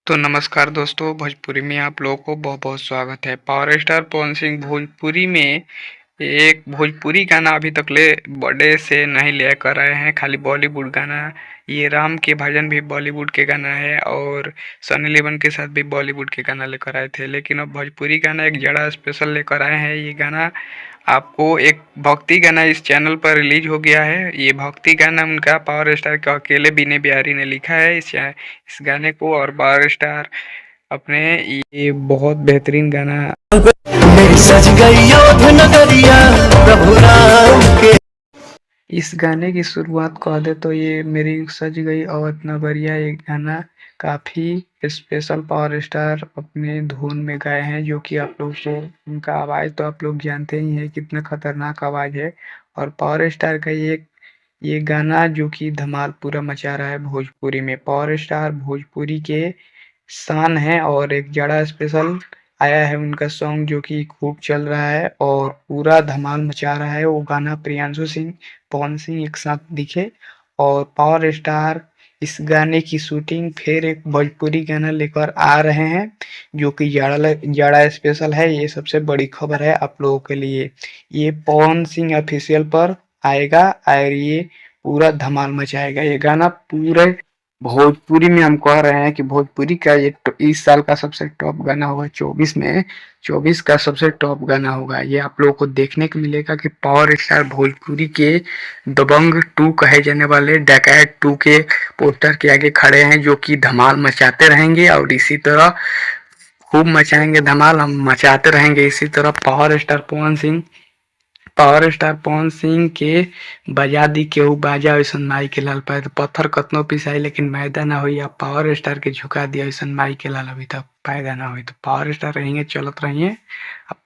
तो नमस्कार दोस्तों, भोजपुरी में आप लोगों को बहुत बहुत स्वागत है। पावर स्टार पवन सिंह भोजपुरी में एक भोजपुरी गाना अभी तक ले बड़े से नहीं लेकर आए हैं, खाली बॉलीवुड गाना। ये राम के भजन भी बॉलीवुड के गाना है और सनी लियोन के साथ भी बॉलीवुड के गाना लेकर आए थे, लेकिन अब भोजपुरी गाना एक जड़ा स्पेशल लेकर आए हैं। ये गाना आपको एक भक्ति गाना इस चैनल पर रिलीज हो गया है। ये भक्ति गाना उनका पावर स्टार के अकेले बीने बिहारी ने लिखा है इस गाने को, और पावर स्टार अपने ये बहुत बेहतरीन गाना सज गई योध नगरिया प्रभु राम के। इस गाने की शुरुआत कह दे तो ये मेरी सज गई अवध नगरिया, ये गाना काफ़ी स्पेशल पावर स्टार अपने धुन में गाए हैं, जो कि आप लोग को उनका आवाज़ तो आप लोग जानते ही हैं कितना खतरनाक आवाज़ है। और पावर स्टार का ये गाना जो कि धमाल पूरा मचा रहा है भोजपुरी में। पावर स्टार भोजपुरी के शान है और एक जड़ा स्पेशल आया है उनका सॉन्ग, जो कि खूब चल रहा है और पूरा धमाल मचा रहा है। वो गाना प्रियांशु सिंह पवन सिंह एक साथ दिखे, और पावर स्टार इस गाने की शूटिंग फिर एक भोजपुरी गाना लेकर आ रहे हैं, जो कि जाड़ा स्पेशल है। ये सबसे बड़ी खबर है आप लोगों के लिए। ये पवन सिंह ऑफिशियल पर आएगा और ये पूरा धमाल मचाएगा। ये गाना पूरे भोजपुरी में हम कह रहे हैं कि भोजपुरी का ये इस साल का सबसे टॉप गाना होगा। 24 का सबसे टॉप गाना होगा। ये आप लोगों को देखने को मिलेगा कि पावर स्टार भोजपुरी के दबंग 2 कहे जाने वाले डकैत 2 के पोस्टर के आगे खड़े हैं, जो कि धमाल मचाते रहेंगे और इसी तरह खूब मचाएंगे धमाल। हम मचाते रहेंगे इसी तरह। पावर स्टार पवन सिंह के बजा दी केहू बाजा ऐसन माई के लाल पाए, तो पत्थर कतनो पिसाई लेकिन मैदा ना होई। अब पावर स्टार के झुका दिया ऐसन माई के लाल अभी तक फायदा ना हुई। तो पावर स्टार रहेंगे, चलत रहिए। अब